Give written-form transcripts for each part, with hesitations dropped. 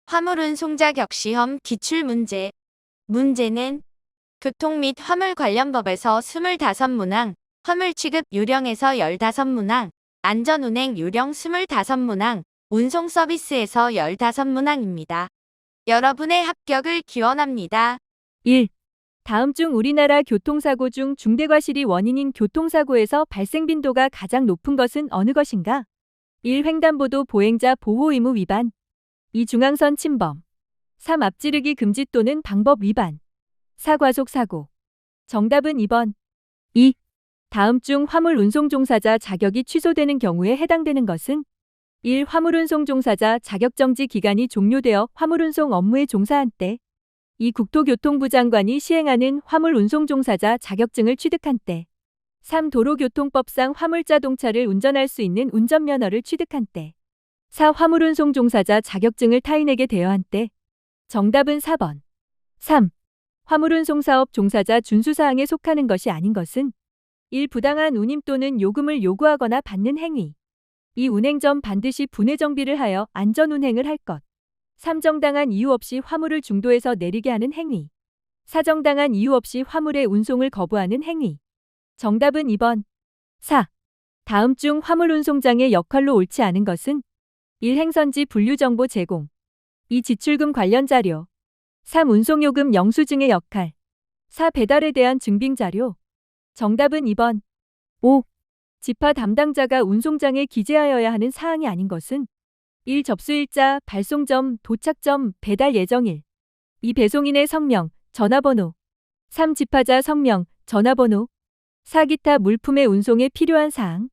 화물운송 자격시험 기출문제. 문제는 교통 및 화물 관련 법에서 25문항, 화물 취급 요령에서 15문항, 안전운행 요령 25문항, 운송 서비스에서 15문항입니다. 여러분의 합격을 기원합니다. 1. 다음 중 우리나라 교통사고 중 중대과실이 원인인 교통사고에서 발생 빈도가 가장 높은 것은 어느 것인가? 1. 횡단보도 보행자 보호 의무 위반. 2. 중앙선 침범. 3. 앞지르기 금지 또는 방법 위반. 4. 과속 사고. 정답은 2번. 2. 다음 중 화물 운송 종사자 자격이 취소되는 경우에 해당되는 것은 1. 화물운송 종사자 자격정지 기간이 종료되어 화물운송 업무에 종사한 때. 2. 국토교통부 장관이 시행하는 화물운송 종사자 자격증을 취득한 때. 3. 도로교통법상 화물자동차를 운전할 수 있는 운전면허를 취득한 때. 4. 화물운송 종사자 자격증을 타인에게 대여한 때. 정답은 4번. 3. 화물운송사업 종사자 준수사항에 속하는 것이 아닌 것은 1. 부당한 운임 또는 요금을 요구하거나 받는 행위. 2. 운행 전 반드시 분해 정비를 하여 안전운행을 할 것. 3. 정당한 이유 없이 화물을 중도에서 내리게 하는 행위. 4. 정당한 이유 없이 화물의 운송을 거부하는 행위. 정답은 2번. 4. 다음 중 화물운송장의 역할로 옳지 않은 것은 1. 행선지 분류정보 제공. 2. 지출금 관련 자료. 3. 운송요금 영수증의 역할. 4. 배달에 대한 증빙자료. 정답은 2번. 5. 지파 담당자가 운송장에 기재하여야 하는 사항이 아닌 것은 1. 접수일자, 발송점, 도착점, 배달 예정일. 2. 배송인의 성명, 전화번호. 3. 지파자 성명, 전화번호. 4. 기타 물품의 운송에 필요한 사항.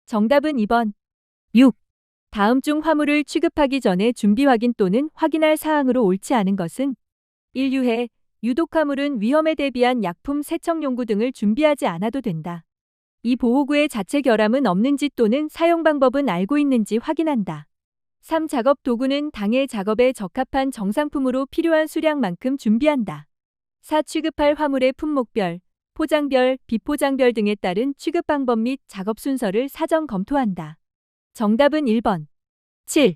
정답은 2번. 6. 다음 중 화물을 취급하기 전에 준비 확인 또는 확인할 사항으로 옳지 않은 것은 1. 유해, 유독화물은 위험에 대비한 약품 세척용구 등을 준비하지 않아도 된다. 2. 보호구의 자체 결함은 없는지 또는 사용 방법은 알고 있는지 확인한다. 3. 작업 도구는 당해 작업에 적합한 정상품으로 필요한 수량만큼 준비한다. 4. 취급할 화물의 품목별, 포장별, 비포장별 등에 따른 취급 방법 및 작업 순서를 사전 검토한다. 정답은 1번. 7.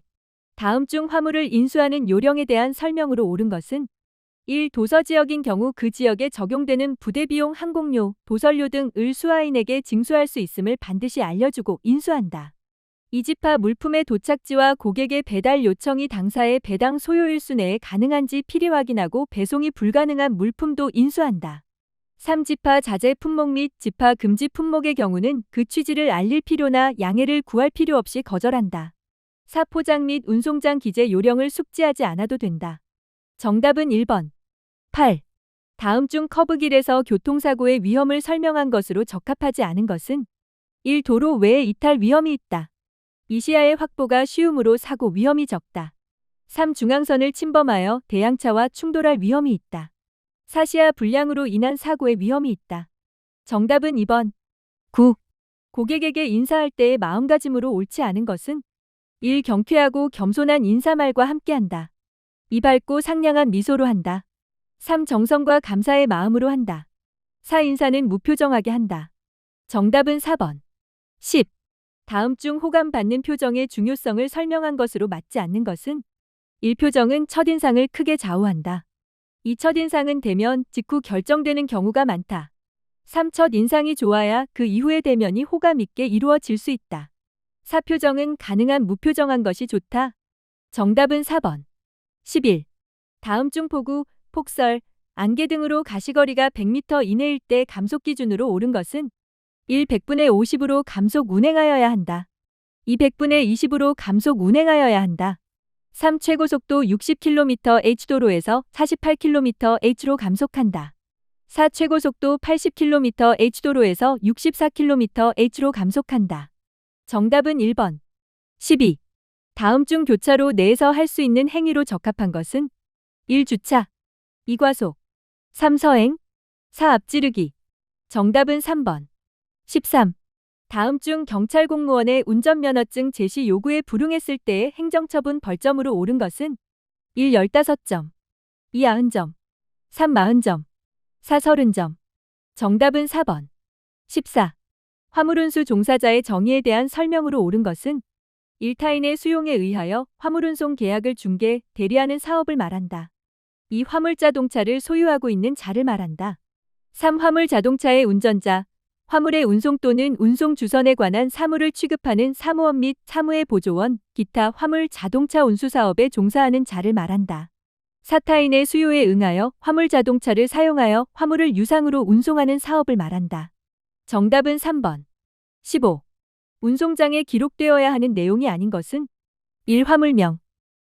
다음 중 화물을 인수하는 요령에 대한 설명으로 옳은 것은 1. 도서지역인 경우 그 지역에 적용되는 부대비용 항공료, 도설료 등을 수하인에게 징수할 수 있음을 반드시 알려주고 인수한다. 2. 지파 물품의 도착지와 고객의 배달 요청이 당사의 배당 소요일 수 내에 가능한지 필히 확인하고 배송이 불가능한 물품도 인수한다. 3. 지파 자제 품목 및 지파 금지 품목의 경우는 그 취지를 알릴 필요나 양해를 구할 필요 없이 거절한다. 4. 포장 및 운송장 기재 요령을 숙지하지 않아도 된다. 정답은 1번. 8. 다음 중 커브길에서 교통사고의 위험을 설명한 것으로 적합하지 않은 것은 1. 도로 외에 이탈 위험이 있다. 2. 시야의 확보가 쉬우므로 사고 위험이 적다. 3. 중앙선을 침범하여 대양차와 충돌할 위험이 있다. 4. 시야 불량으로 인한 사고의 위험이 있다. 정답은 2번. 9. 고객에게 인사할 때의 마음가짐으로 옳지 않은 것은 1. 경쾌하고 겸손한 인사말과 함께한다. 2. 밝고 상냥한 미소로 한다. 3. 정성과 감사의 마음으로 한다. 4. 인사는 무표정하게 한다. 정답은 4번. 10. 다음 중 호감받는 표정의 중요성을 설명한 것으로 맞지 않는 것은 1. 표정은 첫인상을 크게 좌우한다. 2. 첫인상은 대면 직후 결정되는 경우가 많다. 3. 첫인상이 좋아야 그 이후의 대면이 호감 있게 이루어질 수 있다. 4. 표정은 가능한 무표정한 것이 좋다. 정답은 4번. 11. 다음 중 폭우, 폭설, 안개 등으로 가시거리가 100m 이내일 때 감속 기준으로 옳은 것은 1. 100분의 50으로 감속 운행하여야 한다. 2. 100분의 20으로 감속 운행하여야 한다. 3. 최고속도 60km/h 도로에서 48km/h로 감속한다. 4. 최고속도 80km/h 도로에서 64km/h로 감속한다. 정답은 1번. 12. 다음 중 교차로 내에서 할 수 있는 행위로 적합한 것은 1. 주차, 2. 과속, 3. 서행, 4. 앞지르기. 정답은 3번. 13. 다음 중 경찰 공무원의 운전면허증 제시 요구에 불응했을 때의 행정처분 벌점으로 옳은 것은 1. 15점, 2. 90점, 3. 40점, 4. 30점. 정답은 4번. 14. 화물운수 종사자의 정의에 대한 설명으로 옳은 것은 1. 타인의 수용에 의하여 화물운송 계약을 중개, 대리하는 사업을 말한다. 2. 화물자동차를 소유하고 있는 자를 말한다. 3. 화물자동차의 운전자, 화물의 운송 또는 운송 주선에 관한 사무를 취급하는 사무원 및 사무의 보조원, 기타 화물 자동차 운수 사업에 종사하는 자를 말한다. 4. 타인의 수요에 응하여 화물자동차를 사용하여 화물을 유상으로 운송하는 사업을 말한다. 정답은 3번. 15. 운송장에 기록되어야 하는 내용이 아닌 것은 1. 화물명,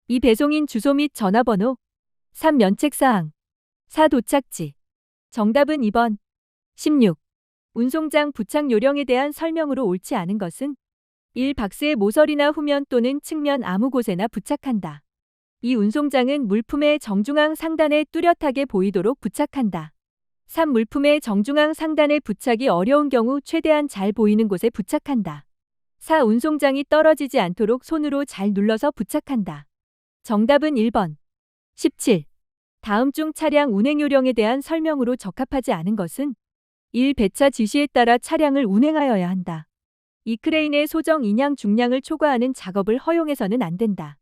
2. 배송인 주소 및 전화번호, 3. 면책사항, 4. 도착지. 정답은 2번. 16. 운송장 부착 요령에 대한 설명으로 옳지 않은 것은 1. 박스의 모서리나 후면 또는 측면 아무 곳에나 부착한다. 2. 운송장은 물품의 정중앙 상단에 뚜렷하게 보이도록 부착한다. 3. 물품의 정중앙 상단에 부착이 어려운 경우 최대한 잘 보이는 곳에 부착한다. 4. 운송장이 떨어지지 않도록 손으로 잘 눌러서 부착한다. 정답은 1번. 17. 다음 중 차량 운행 요령에 대한 설명으로 적합하지 않은 것은 1. 배차 지시에 따라 차량을 운행하여야 한다. 2. 크레인의 소정 인양 중량을 초과하는 작업을 허용해서는 안 된다.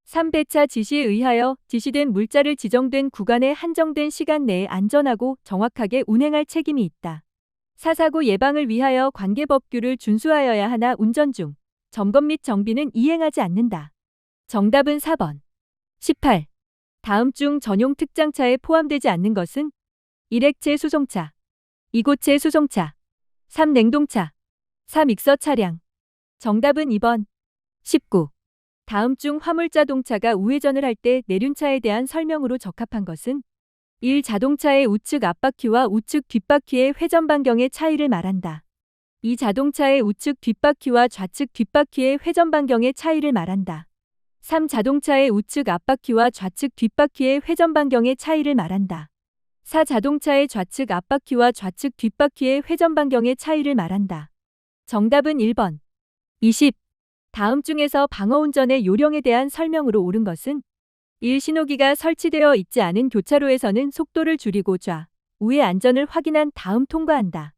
3. 배차 지시에 의하여 지시된 물자를 지정된 구간에 한정된 시간 내에 안전하고 정확하게 운행할 책임이 있다. 4. 사고 예방을 위하여 관계법규를 준수하여야 하나 운전 중 점검 및 정비는 이행하지 않는다. 정답은 4번. 18. 다음 중 전용 특장차에 포함되지 않는 것은 1. 액체 수송차, 2. 고체 수송차, 3. 냉동차, 4. 믹서 차량. 정답은 2번. 19. 다음 중 화물자동차가 우회전을 할 때 내륜차에 대한 설명으로 적합한 것은 1. 자동차의 우측 앞바퀴와 우측 뒷바퀴의 회전 반경의 차이를 말한다. 2. 자동차의 우측 뒷바퀴와 좌측 뒷바퀴의 회전 반경의 차이를 말한다. 3. 자동차의 우측 앞바퀴와 좌측 뒷바퀴의 회전 반경의 차이를 말한다. 4. 자동차의 좌측 앞바퀴와 좌측 뒷바퀴의 회전 반경의 차이를 말한다. 정답은 1번. 20. 다음 중에서 방어운전의 요령에 대한 설명으로 옳은 것은 1. 신호기가 설치되어 있지 않은 교차로에서는 속도를 줄이고 좌, 우의 안전을 확인한 다음 통과한다.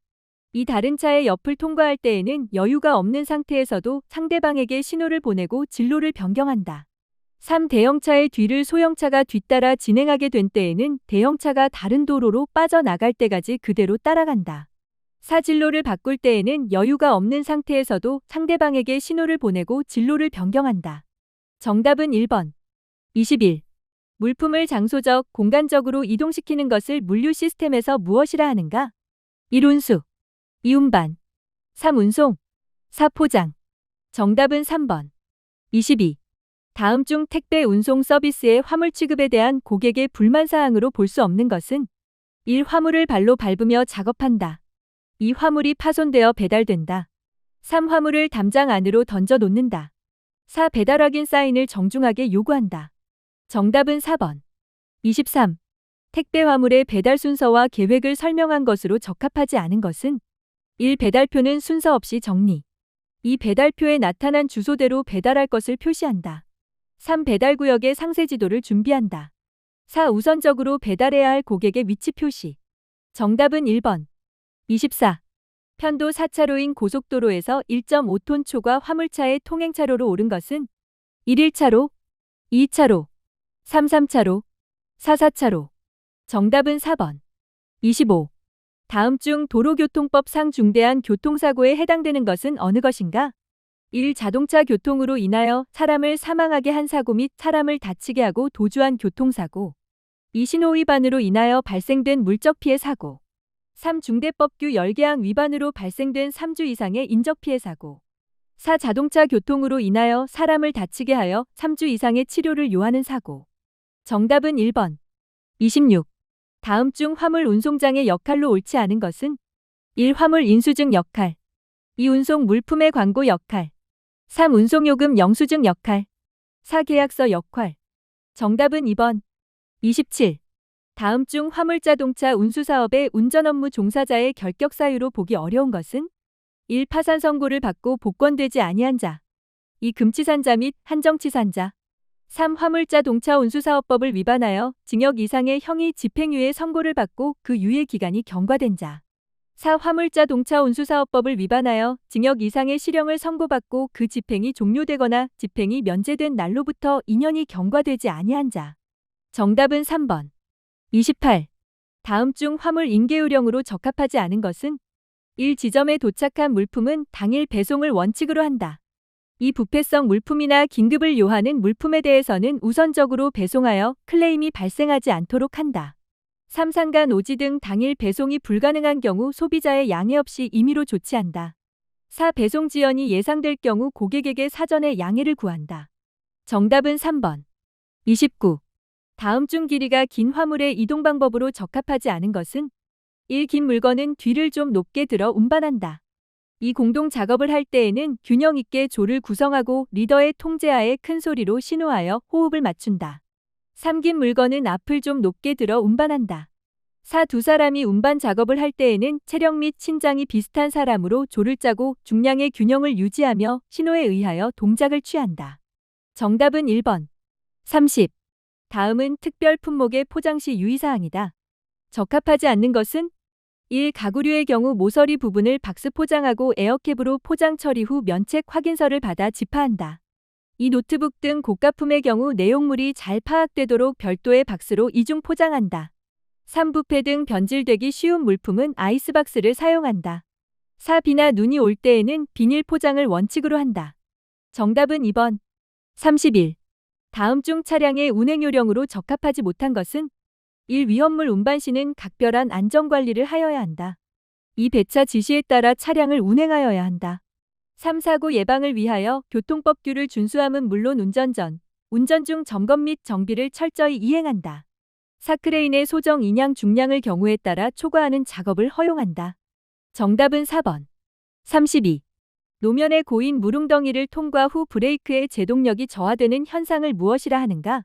2. 다른 차의 옆을 통과할 때에는 여유가 없는 상태에서도 상대방에게 신호를 보내고 진로를 변경한다. 3. 대형차의 뒤를 소형차가 뒤따라 진행하게 된 때에는 대형차가 다른 도로로 빠져나갈 때까지 그대로 따라간다. 4. 진로를 바꿀 때에는 여유가 없는 상태에서도 상대방에게 신호를 보내고 진로를 변경한다. 정답은 1번. 21. 물품을 장소적, 공간적으로 이동시키는 것을 물류 시스템에서 무엇이라 하는가? 1. 운수, 2. 운반, 3. 운송, 4. 포장. 정답은 3번. 22. 다음 중 택배 운송 서비스의 화물 취급에 대한 고객의 불만사항으로 볼 수 없는 것은 1. 화물을 발로 밟으며 작업한다. 2. 화물이 파손되어 배달된다. 3. 화물을 담장 안으로 던져 놓는다. 4. 배달 확인 사인을 정중하게 요구한다. 정답은 4번. 23. 택배 화물의 배달 순서와 계획을 설명한 것으로 적합하지 않은 것은 1. 배달표는 순서 없이 정리. 2. 배달표에 나타난 주소대로 배달할 것을 표시한다. 3. 배달구역의 상세 지도를 준비한다. 4. 우선적으로 배달해야 할 고객의 위치 표시. 정답은 1번. 24. 편도 4차로인 고속도로에서 1.5톤 초과 화물차의 통행차로로 옳은 것은 1. 1차로, 2. 2차로, 3. 3차로, 4. 4차로. 정답은 4번. 25. 다음 중 도로교통법상 중대한 교통사고에 해당되는 것은 어느 것인가? 1. 자동차 교통으로 인하여 사람을 사망하게 한 사고 및 사람을 다치게 하고 도주한 교통사고. 2. 신호위반으로 인하여 발생된 물적 피해 사고. 3. 중대법규 10개항 위반으로 발생된 3주 이상의 인적피해 사고. 4. 자동차 교통으로 인하여 사람을 다치게 하여 3주 이상의 치료를 요하는 사고. 정답은 1번. 26. 다음 중 화물 운송장의 역할로 옳지 않은 것은 1. 화물 인수증 역할, 2. 운송 물품의 광고 역할, 3. 운송요금 영수증 역할, 4. 계약서 역할. 정답은 2번. 27. 다음 중 화물자동차 운수사업의 운전 업무 종사자의 결격 사유로 보기 어려운 것은 1. 파산 선고를 받고 복권되지 아니한 자, 2. 금치산자 및 한정치산자, 3. 화물자동차 운수사업법을 위반하여 징역 이상의 형이 집행유예 선고를 받고 그 유예 기간이 경과된 자. 4. 화물자동차 운수사업법을 위반하여 징역 이상의 실형을 선고받고 그 집행이 종료되거나 집행이 면제된 날로부터 2년이 경과되지 아니한 자. 정답은 3번. 28. 다음 중 화물 인계요령으로 적합하지 않은 것은 1. 지점에 도착한 물품은 당일 배송을 원칙으로 한다. 2. 부패성 물품이나 긴급을 요하는 물품에 대해서는 우선적으로 배송하여 클레임이 발생하지 않도록 한다. 3. 상간 오지 등 당일 배송이 불가능한 경우 소비자의 양해 없이 임의로 조치한다. 4. 배송 지연이 예상될 경우 고객에게 사전에 양해를 구한다. 정답은 3번. 29. 다음 중 길이가 긴 화물의 이동 방법으로 적합하지 않은 것은 1. 긴 물건은 뒤를 좀 높게 들어 운반한다. 2. 공동 작업을 할 때에는 균형 있게 조를 구성하고 리더의 통제하에 큰 소리로 신호하여 호흡을 맞춘다. 3. 긴 물건은 앞을 좀 높게 들어 운반한다. 4. 두 사람이 운반 작업을 할 때에는 체력 및 신장이 비슷한 사람으로 조를 짜고 중량의 균형을 유지하며 신호에 의하여 동작을 취한다. 정답은 1번. 30. 다음은 특별 품목의 포장 시 유의사항이다. 적합하지 않는 것은 1. 가구류의 경우 모서리 부분을 박스 포장하고 에어캡으로 포장 처리 후 면책 확인서를 받아 지파한다. 2. 노트북 등 고가품의 경우 내용물이 잘 파악되도록 별도의 박스로 이중 포장한다. 3. 부패 등 변질되기 쉬운 물품은 아이스박스를 사용한다. 4. 비나 눈이 올 때에는 비닐 포장을 원칙으로 한다. 정답은 2번. 31. 다음 중 차량의 운행요령으로 적합하지 못한 것은 1. 위험물 운반 시는 각별한 안전관리를 하여야 한다. 2. 배차 지시에 따라 차량을 운행하여야 한다. 3. 사고 예방을 위하여 교통법규를 준수함은 물론 운전 전, 운전 중 점검 및 정비를 철저히 이행한다. 4. 크레인의 소정 인양 중량을 경우에 따라 초과하는 작업을 허용한다. 정답은 4번. 32. 노면의 고인 무릉덩이를 통과 후 브레이크의 제동력이 저하되는 현상을 무엇이라 하는가?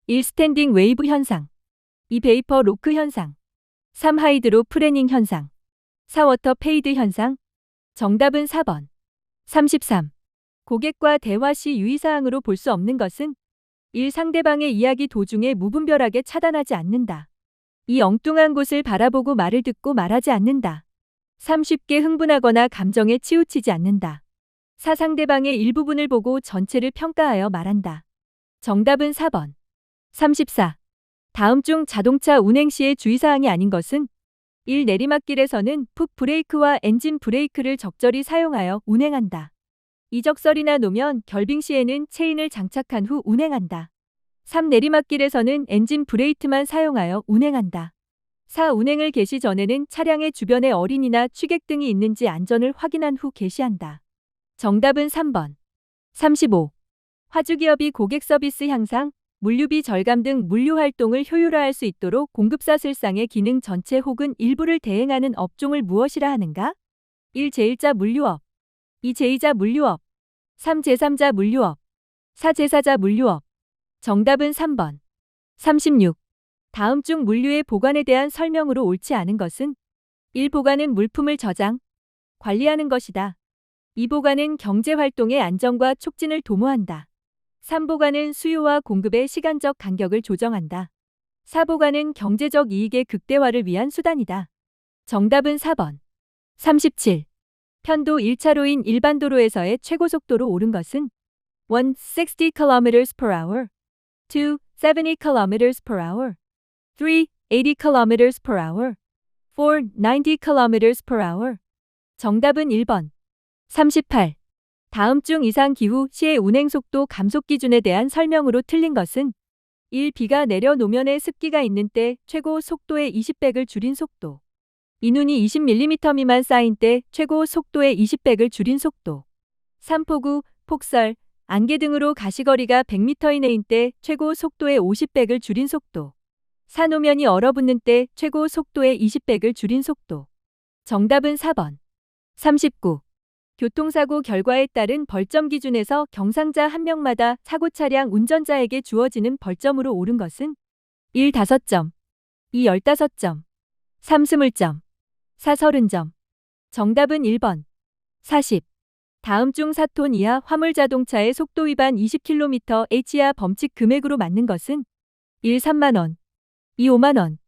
1. 스탠딩 웨이브 현상. 2. 베이퍼 로크 현상. 3. 하이드로 프레닝 현상. 4. 워터 페이드 현상. 정답은 4번. 33. 고객과 대화 시 유의사항으로 볼 수 없는 것은 1. 상대방의 이야기 도중에 무분별하게 차단하지 않는다. 2. 엉뚱한 곳을 바라보고 말을 듣고 말하지 않는다. 3. 쉽게 흥분하거나 감정에 치우치지 않는다. 4. 상대방의 일부분을 보고 전체를 평가하여 말한다. 정답은 4번. 34. 다음 중 자동차 운행 시의 주의사항이 아닌 것은 1. 내리막길에서는 풋 브레이크와 엔진 브레이크를 적절히 사용하여 운행한다. 이적설이나 노면, 결빙 시에는 체인을 장착한 후 운행한다. 3. 내리막길에서는 엔진 브레이크만 사용하여 운행한다. 4. 운행을 개시 전에는 차량의 주변에 어린이나 취객 등이 있는지 안전을 확인한 후 개시한다. 정답은 3번. 35. 화주기업이 고객 서비스 향상, 물류비 절감 등 물류 활동을 효율화할 수 있도록 공급사슬상의 기능 전체 혹은 일부를 대행하는 업종을 무엇이라 하는가? 1. 제1자 물류업. 2. 제2자 물류업. 3. 제3자 물류업. 4. 제4자 물류업. 정답은 3번. 36. 다음 중 물류의 보관에 대한 설명으로 옳지 않은 것은 1. 보관은 물품을 저장, 관리하는 것이다. 2. 보관은 경제활동의 안정과 촉진을 도모한다. 3. 보관은 수요와 공급의 시간적 간격을 조정한다. 4. 보관은 경제적 이익의 극대화를 위한 수단이다. 정답은 4번. 37. 편도 1차로인 일반 도로에서의 최고 속도로 오른 것은 1. 60 km/h 2. 70 km/h 3. 80 km/h 4. 90 km/h 정답은 1번. 38. 다음 중 이상 기후 시의 운행 속도 감속 기준에 대한 설명으로 틀린 것은 1. 비가 내려 노면에 습기가 있는 때 최고 속도의 20배를 줄인 속도. 2. 눈이 20mm 미만 쌓인 때 최고 속도의 20배를 줄인 속도. 3. 폭우, 폭설, 안개 등으로 가시거리가 100m 이내인 때 최고 속도의 50배를 줄인 속도. 4. 노면이 얼어붙는 때 최고 속도의 20배를 줄인 속도. 정답은 4번. 39. 교통사고 결과에 따른 벌점 기준에서 경상자 1명마다 사고 차량 운전자에게 주어지는 벌점으로 옳은 것은 1. 5점, 2. 15점, 3. 20점, 4. 30점. 정답은 1번. 40. 다음 중 4톤 이하 화물 자동차의 속도 위반 20km/h 이하 범칙 금액으로 맞는 것은 1. 3만 원, 2. 5만 원,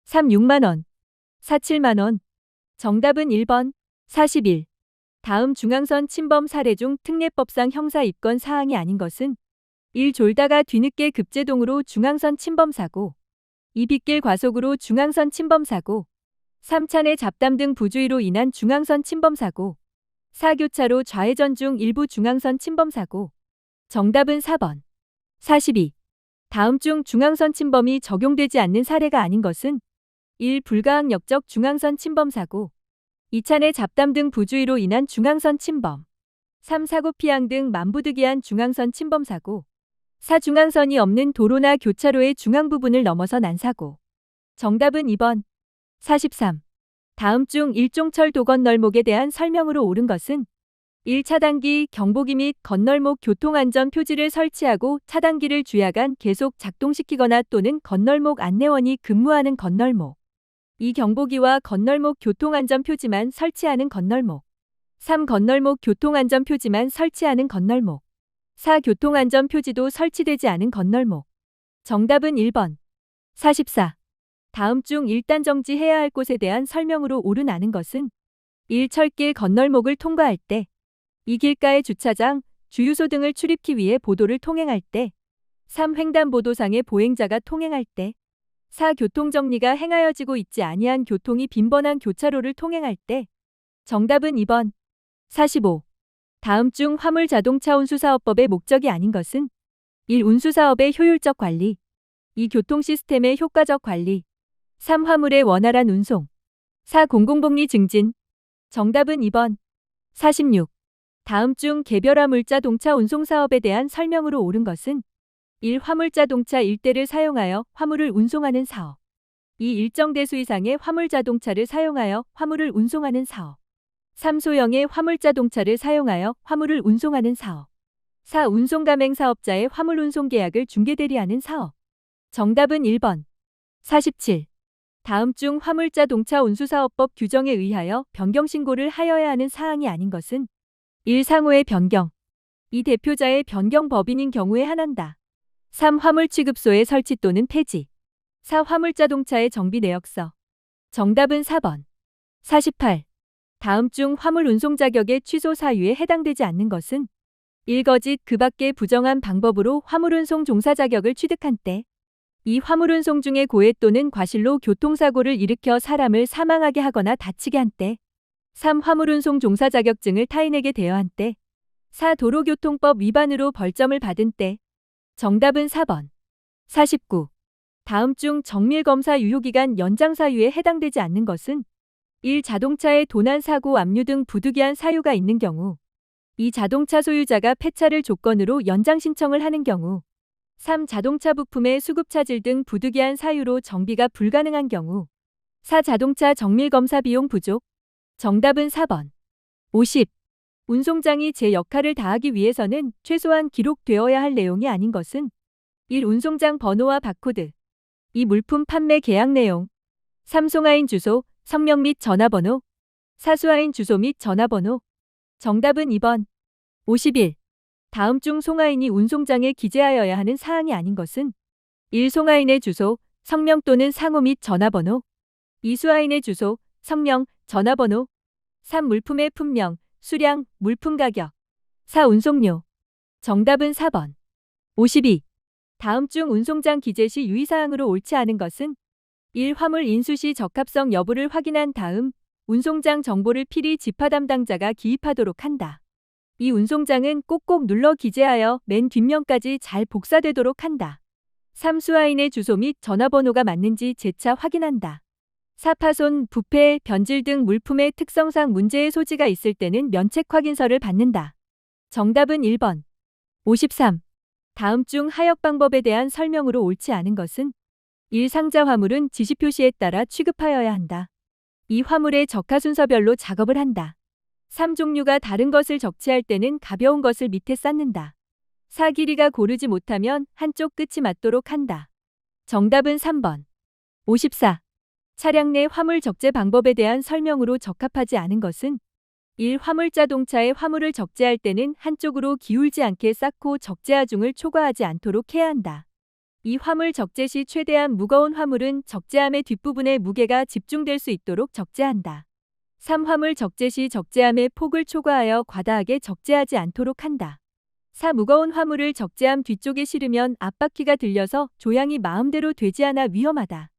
3. 6만 원, 4. 7만 원. 정답은 1번 41. 다음 중앙선 침범 사례 중 특례법상 형사 입건 사항이 아닌 것은 1. 졸다가 뒤늦게 급제동으로 중앙선 침범 사고 2. 빗길 과속으로 중앙선 침범 사고 3. 차내 잡담 등 부주의로 인한 중앙선 침범 사고 4. 교차로 좌회전 중 일부 중앙선 침범 사고. 정답은 4번 42. 다음 중 중앙선 침범이 적용되지 않는 사례가 아닌 것은 1. 불가항력적 중앙선 침범 사고 2. 차내 잡담 등 부주의로 인한 중앙선 침범 3. 사고 피항 등 만부득이한 중앙선 침범 사고 4. 중앙선이 없는 도로나 교차로의 중앙 부분을 넘어서 난 사고. 정답은 2번 43. 다음 중 일종철 도건널목에 대한 설명으로 옳은 것은 1. 차단기, 경보기 및 건널목 교통안전 표지를 설치하고 차단기를 주야간 계속 작동시키거나 또는 건널목 안내원이 근무하는 건널목. 2. 경보기와 건널목 교통안전 표지만 설치하는 건널목. 3. 건널목 교통안전 표지만 설치하는 건널목. 4. 교통안전 표지도 설치되지 않은 건널목. 정답은 1번 44. 다음 중 1단 정지해야 할 곳에 대한 설명으로 옳은 아는 것은 1. 철길 건널목을 통과할 때 2. 길가의 주차장, 주유소 등을 출입기 위해 보도를 통행할 때 3. 횡단보도상의 보행자가 통행할 때 4. 교통정리가 행하여지고 있지 아니한 교통이 빈번한 교차로를 통행할 때. 정답은 2번 45. 다음 중 화물자동차 운수사업법의 목적이 아닌 것은 1. 운수사업의 효율적 관리 2. 교통시스템의 효과적 관리 3. 화물의 원활한 운송 4. 공공복리 증진. 정답은 2번 46. 다음 중 개별화 물자동차 운송사업에 대한 설명으로 옳은 것은 1. 화물자동차 일대를 사용하여 화물을 운송하는 사업 2. 일정 대수 이상의 화물자동차를 사용하여 화물을 운송하는 사업 3. 소형의 화물자동차를 사용하여 화물을 운송하는 사업 4. 운송가맹사업자의 화물운송 계약을 중개대리하는 사업. 정답은 1번 47. 다음 중 화물자동차 운수사업법 규정에 의하여 변경신고를 하여야 하는 사항이 아닌 것은 1. 상호의 변경 2. 대표자의 변경 법인인 경우에 한한다 3. 화물취급소의 설치 또는 폐지 4. 화물자동차의 정비 내역서. 정답은 4번 48. 다음 중 화물 운송 자격의 취소 사유에 해당되지 않는 것은 1. 거짓 그 밖의 부정한 방법으로 화물운송 종사 자격을 취득한 때 2. 화물운송 중에 고해 또는 과실로 교통사고를 일으켜 사람을 사망하게 하거나 다치게 한 때 3. 화물운송 종사 자격증을 타인에게 대여한 때 4. 도로교통법 위반으로 벌점을 받은 때. 정답은 4번 49. 다음 중 정밀검사 유효기간 연장 사유에 해당되지 않는 것은 1. 자동차의 도난사고 압류 등 부득이한 사유가 있는 경우 2. 자동차 소유자가 폐차를 조건으로 연장 신청을 하는 경우 3. 자동차 부품의 수급차질 등 부득이한 사유로 정비가 불가능한 경우 4. 자동차 정밀검사 비용 부족. 정답은 4번 50. 운송장이 제 역할을 다하기 위해서는 최소한 기록되어야 할 내용이 아닌 것은 1. 운송장 번호와 바코드 2. 물품 판매 계약 내용 3. 송화인 주소, 성명 및 전화번호 4. 수화인 주소 및 전화번호. 정답은 2번 51. 다음 중 송화인이 운송장에 기재하여야 하는 사항이 아닌 것은 1. 송화인의 주소, 성명 또는 상호 및 전화번호 2. 수화인의 주소, 성명, 전화번호 3. 물품의 품명, 수량, 물품 가격 4. 운송료. 정답은 4번 52. 다음 중 운송장 기재 시 유의사항으로 옳지 않은 것은 1. 화물 인수 시 적합성 여부를 확인한 다음 운송장 정보를 필히 지파 담당자가 기입하도록 한다. 2. 운송장은 꼭꼭 눌러 기재하여 맨 뒷면까지 잘 복사되도록 한다. 3. 수화인의 주소 및 전화번호가 맞는지 재차 확인한다. 4. 파손, 부패, 변질 등 물품의 특성상 문제의 소지가 있을 때는 면책 확인서를 받는다. 정답은 1번 53. 다음 중 하역 방법에 대한 설명으로 옳지 않은 것은 1. 상자 화물은 지시 표시에 따라 취급하여야 한다. 2. 화물의 적하 순서별로 작업을 한다. 3. 종류가 다른 것을 적치할 때는 가벼운 것을 밑에 쌓는다. 4. 길이가 고르지 못하면 한쪽 끝이 맞도록 한다. 정답은 3번 54. 차량 내 화물 적재 방법에 대한 설명으로 적합하지 않은 것은 1. 화물자동차의 화물을 적재할 때는 한쪽으로 기울지 않게 쌓고 적재하중을 초과하지 않도록 해야 한다. 2. 화물 적재 시 최대한 무거운 화물은 적재함의 뒷부분에 무게가 집중될 수 있도록 적재한다. 3. 화물 적재 시 적재함의 폭을 초과하여 과다하게 적재하지 않도록 한다. 4. 무거운 화물을 적재함 뒤쪽에 실으면 앞바퀴가 들려서 조향이 마음대로 되지 않아 위험하다.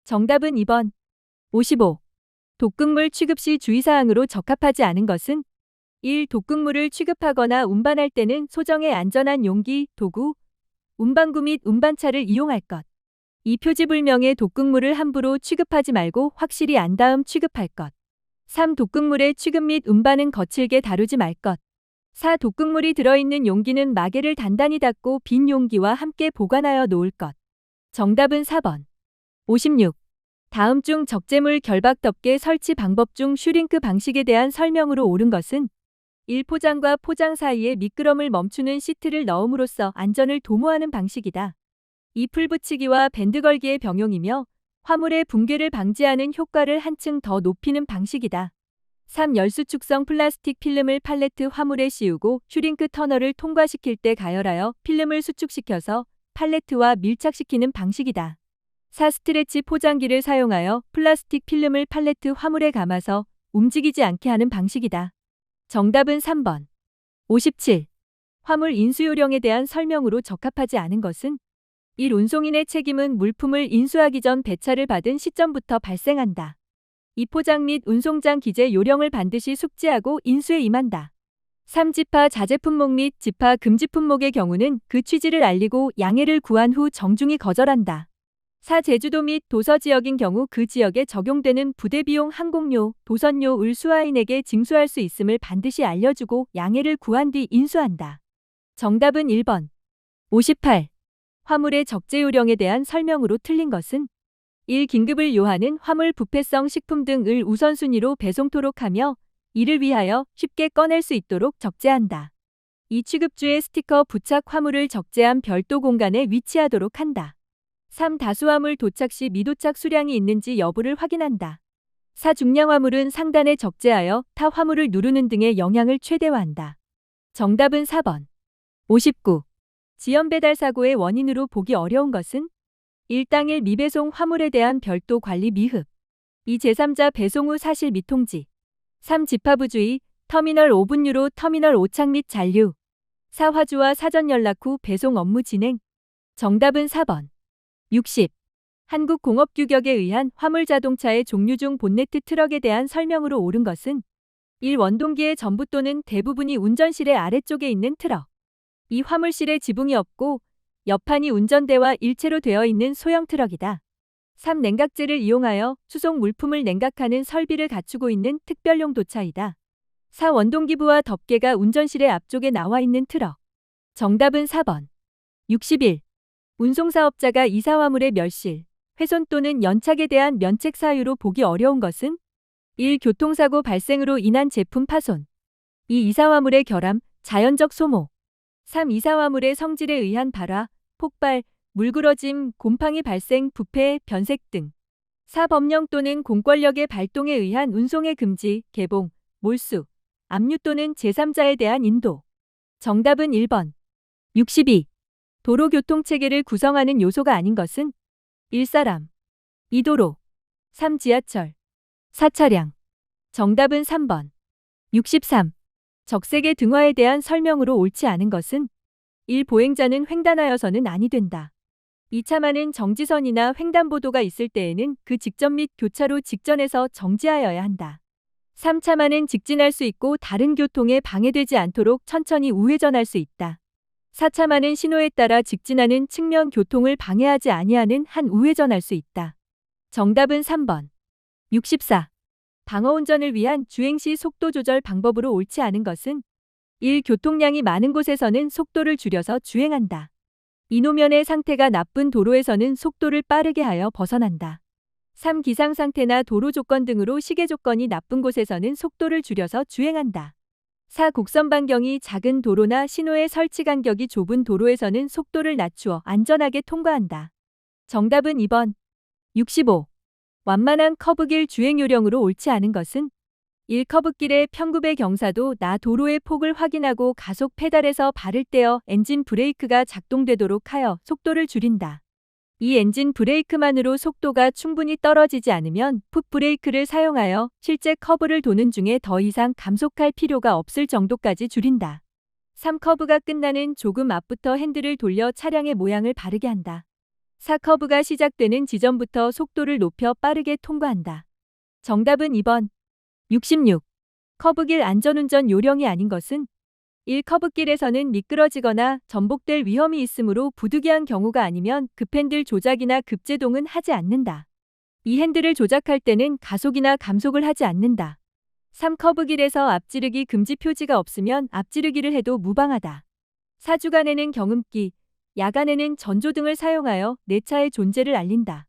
정답은 2번. 55. 독극물 취급 시 주의사항으로 적합하지 않은 것은 1. 독극물을 취급하거나 운반할 때는 소정의 안전한 용기, 도구, 운반구 및 운반차를 이용할 것. 2. 표지불명의 독극물을 함부로 취급하지 말고 확실히 안 다음 취급할 것. 3. 독극물의 취급 및 운반은 거칠게 다루지 말 것. 4. 독극물이 들어있는 용기는 마개를 단단히 닫고 빈 용기와 함께 보관하여 놓을 것. 정답은 4번. 56. 다음 중 적재물 결박 덮개 설치 방법 중 슈링크 방식에 대한 설명으로 옳은 것은 1. 포장과 포장 사이에 미끄럼을 멈추는 시트를 넣음으로써 안전을 도모하는 방식이다. 2. 풀 붙이기와 밴드 걸기의 병용이며 화물의 붕괴를 방지하는 효과를 한층 더 높이는 방식이다. 3. 열수 축성 플라스틱 필름을 팔레트 화물에 씌우고 슈링크 터널을 통과시킬 때 가열하여 필름을 수축시켜서 팔레트와 밀착시키는 방식이다. 4. 스트레치 포장기를 사용하여 플라스틱 필름을 팔레트 화물에 감아서 움직이지 않게 하는 방식이다. 정답은 3번. 57. 화물 인수 요령에 대한 설명으로 적합하지 않은 것은 1. 운송인의 책임은 물품을 인수하기 전 배차를 받은 시점부터 발생한다. 2. 포장 및 운송장 기재 요령을 반드시 숙지하고 인수에 임한다. 3. 집하 자재 품목 및 집하 금지 품목의 경우는 그 취지를 알리고 양해를 구한 후 정중히 거절한다. 4. 제주도 및 도서 지역인 경우 그 지역에 적용되는 부대 비용 항공료, 도선료을 수화인에게 징수할 수 있음을 반드시 알려주고 양해를 구한 뒤 인수한다. 정답은 1번. 58. 화물의 적재 요령에 대한 설명으로 틀린 것은 1. 긴급을 요하는 화물 부패성 식품 등을 우선순위로 배송토록 하며 이를 위하여 쉽게 꺼낼 수 있도록 적재한다. 2. 취급주의 스티커 부착 화물을 적재함 별도 공간에 위치하도록 한다. 3. 다수화물 도착 시 미도착 수량이 있는지 여부를 확인한다. 4. 중량 화물은 상단에 적재하여 타 화물을 누르는 등의 영향을 최대화한다. 정답은 4번. 59. 지연 배달 사고의 원인으로 보기 어려운 것은 1. 당일 미배송 화물에 대한 별도 관리 미흡. 2. 제3자 배송 후 사실 미통지. 3. 집하부주의, 터미널 5분유로 터미널 오착 및 잔류. 4. 화주와 사전 연락 후 배송 업무 진행. 정답은 4번. 60. 한국공업규격에 의한 화물 자동차의 종류 중 본네트 트럭에 대한 설명으로 옳은 것은 1. 원동기의 전부 또는 대부분이 운전실의 아래쪽에 있는 트럭. 2. 화물실에 지붕이 없고 옆판이 운전대와 일체로 되어 있는 소형 트럭이다. 3. 냉각재를 이용하여 수송 물품을 냉각하는 설비를 갖추고 있는 특별용 도차이다. 4. 원동기부와 덮개가 운전실의 앞쪽에 나와 있는 트럭. 정답은 4번. 61. 운송사업자가 이사화물의 멸실, 훼손 또는 연착에 대한 면책 사유로 보기 어려운 것은 1. 교통사고 발생으로 인한 제품 파손. 2. 이사화물의 결함, 자연적 소모. 3. 이사화물의 성질에 의한 발화, 폭발, 물그러짐, 곰팡이 발생, 부패, 변색 등. 4. 법령 또는 공권력의 발동에 의한 운송의 금지, 개봉, 몰수, 압류 또는 제3자에 대한 인도. 정답은 1번. 62. 도로교통체계를 구성하는 요소가 아닌 것은 1. 사람, 2. 도로, 3. 지하철, 4. 차량. 정답은 3번. 63. 적색의 등화에 대한 설명으로 옳지 않은 것은 1. 보행자는 횡단하여서는 아니 된다. 2. 차만은 정지선이나 횡단보도가 있을 때에는 그 직전 및 교차로 직전에서 정지하여야 한다. 3. 차만은 직진할 수 있고 다른 교통에 방해되지 않도록 천천히 우회전할 수 있다. 4. 차만은 신호에 따라 직진하는 측면 교통을 방해하지 아니하는 한 우회전할 수 있다. 정답은 3번. 64. 방어운전을 위한 주행시 속도 조절 방법으로 옳지 않은 것은 1. 교통량이 많은 곳에서는 속도를 줄여서 주행한다. 2. 노면의 상태가 나쁜 도로에서는 속도를 빠르게 하여 벗어난다. 3. 기상 상태나 도로 조건 등으로 시계 조건이 나쁜 곳에서는 속도를 줄여서 주행한다. 4. 곡선 반경이 작은 도로나 신호의 설치 간격이 좁은 도로에서는 속도를 낮추어 안전하게 통과한다. 정답은 2번. 65. 완만한 커브길 주행 요령으로 옳지 않은 것은 1. 커브길의 평급의 경사도 나 도로의 폭을 확인하고 가속 페달에서 발을 떼어 엔진 브레이크가 작동되도록 하여 속도를 줄인다. 이 엔진 브레이크만으로 속도가 충분히 떨어지지 않으면 풋 브레이크를 사용하여 실제 커브를 도는 중에 더 이상 감속할 필요가 없을 정도까지 줄인다. 3커브가 끝나는 조금 앞부터 핸들을 돌려 차량의 모양을 바르게 한다. 4커브가 시작되는 지점부터 속도를 높여 빠르게 통과한다. 정답은 2번. 66. 커브길 안전운전 요령이 아닌 것은 1. 커브길에서는 미끄러지거나 전복될 위험이 있으므로 부득이한 경우가 아니면 급핸들 조작이나 급제동은 하지 않는다. 2. 핸들을 조작할 때는 가속이나 감속을 하지 않는다. 3. 커브길에서 앞지르기 금지 표지가 없으면 앞지르기를 해도 무방하다. 4. 주간에는 경음기, 야간에는 전조등을 사용하여 내 차의 존재를 알린다.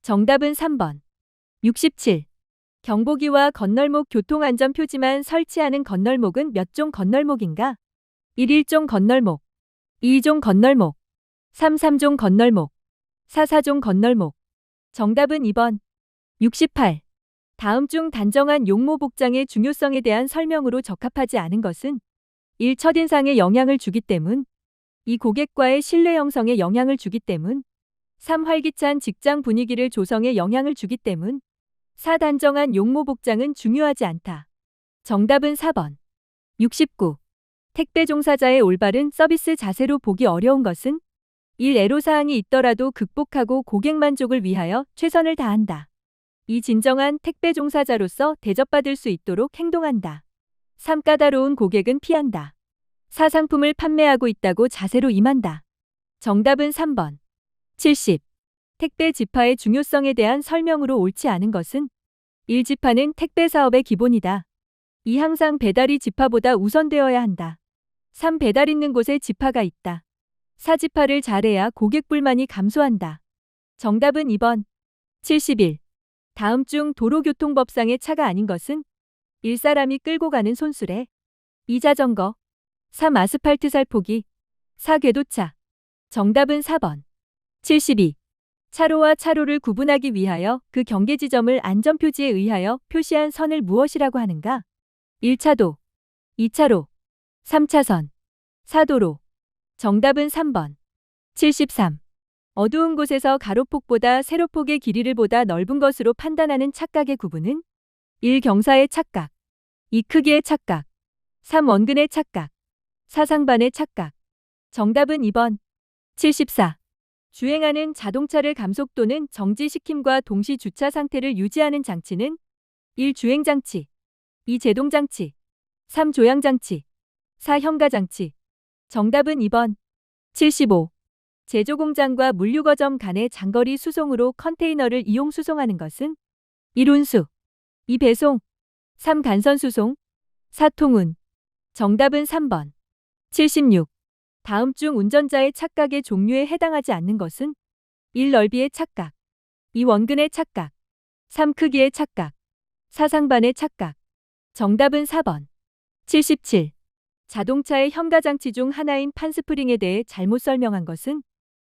정답은 3번. 67. 경보기와 건널목 교통안전 표지만 설치하는 건널목은 몇 종 건널목인가? 1. 1종 건널목, 2. 2종 건널목, 3. 3종 건널목, 4. 4종 건널목. 정답은 2번. 68. 다음 중 단정한 용모 복장의 중요성에 대한 설명으로 적합하지 않은 것은 1. 첫인상에 영향을 주기 때문, 2. 고객과의 신뢰 형성에 영향을 주기 때문, 3. 활기찬 직장 분위기를 조성에 영향을 주기 때문, 4. 단정한 용모 복장은 중요하지 않다. 정답은 4번. 69. 택배 종사자의 올바른 서비스 자세로 보기 어려운 것은 1. 애로사항이 있더라도 극복하고 고객 만족을 위하여 최선을 다한다. 2. 진정한 택배 종사자로서 대접받을 수 있도록 행동한다. 3. 까다로운 고객은 피한다. 4. 상품을 판매하고 있다고 자세로 임한다. 정답은 3번. 70. 택배 지파의 중요성에 대한 설명으로 옳지 않은 것은 1. 지파는 택배 사업의 기본이다. 2. 항상 배달이 지파보다 우선되어야 한다. 3. 배달 있는 곳에 지파가 있다. 4. 지파를 잘해야 고객 불만이 감소한다. 정답은 2번. 71. 다음 중 도로교통법상의 차가 아닌 것은 1. 사람이 끌고 가는 손수레, 2. 자전거, 3. 아스팔트 살포기, 4. 궤도차. 정답은 4번. 72. 차로와 차로를 구분하기 위하여 그 경계 지점을 안전표지에 의하여 표시한 선을 무엇이라고 하는가? 1차도, 2차로, 3차선, 4도로. 정답은 3번. 73. 어두운 곳에서 가로폭보다 세로폭의 길이를 보다 넓은 것으로 판단하는 착각의 구분은 1. 경사의 착각, 2. 크기의 착각, 3. 원근의 착각, 4. 상반의 착각. 정답은 2번. 74. 주행하는 자동차를 감속도는 정지시킴과 동시 주차 상태를 유지하는 장치는 1. 주행장치, 2. 제동장치, 3. 조향장치, 4. 현가장치. 정답은 2번. 75. 제조공장과 물류거점 간의 장거리 수송으로 컨테이너를 이용 수송하는 것은 1. 운수, 2. 배송, 3. 간선 수송, 4. 통운. 정답은 3번. 76. 다음 중 운전자의 착각의 종류에 해당하지 않는 것은 1. 넓이의 착각, 2. 원근의 착각, 3. 크기의 착각, 4. 상반의 착각. 정답은 4번. 77. 자동차의 현가장치 중 하나인 판스프링에 대해 잘못 설명한 것은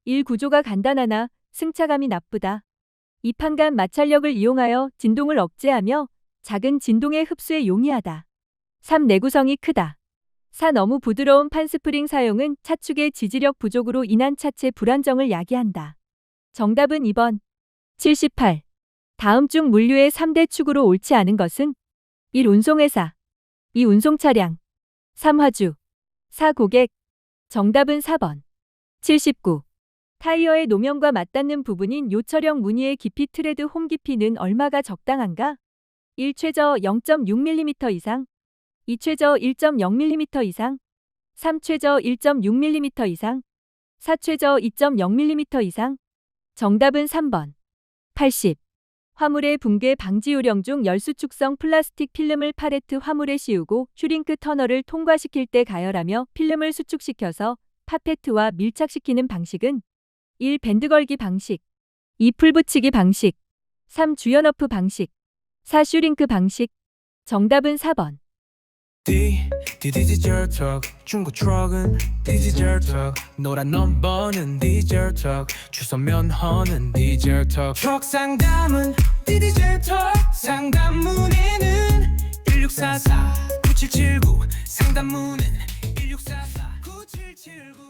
1. 구조가 간단하나 승차감이 나쁘다. 2. 판간 마찰력을 이용하여 진동을 억제하며 작은 진동의 흡수에 용이하다. 3. 내구성이 크다. 4. 너무 부드러운 판스프링 사용은 차축의 지지력 부족으로 인한 차체 불안정을 야기한다. 정답은 2번. 78. 다음 중 물류의 3대 축으로 옳지 않은 것은 1. 운송회사, 2. 운송차량, 3. 화주, 4. 고객. 정답은 4번. 79. 타이어의 노면과 맞닿는 부분인 요철형 무늬의 깊이 트레드 홈 깊이는 얼마가 적당한가? 1. 최저 0.6mm 이상, 2. 최저 1.0mm 이상, 3. 최저 1.6mm 이상, 4. 최저 2.0mm 이상. 정답은 3번. 80. 화물의 붕괴 방지 요령 중 열수축성 플라스틱 필름을 팔레트 화물에 씌우고 슈링크 터널을 통과시킬 때 가열하며 필름을 수축시켜서 파페트와 밀착시키는 방식은 1. 밴드 걸기 방식, 2. 풀 붙이기 방식, 3. 주연어프 방식, 4. 슈링크 방식. 정답은 4번. 디지털 톡 중고 트럭은 디지털 톡 노란 넘버는 디지털 톡 주소 면허는 디지털 톡 트럭 상담은 디지털 톡 상담 문의는 1644 9779 상담 문의는 1644 9779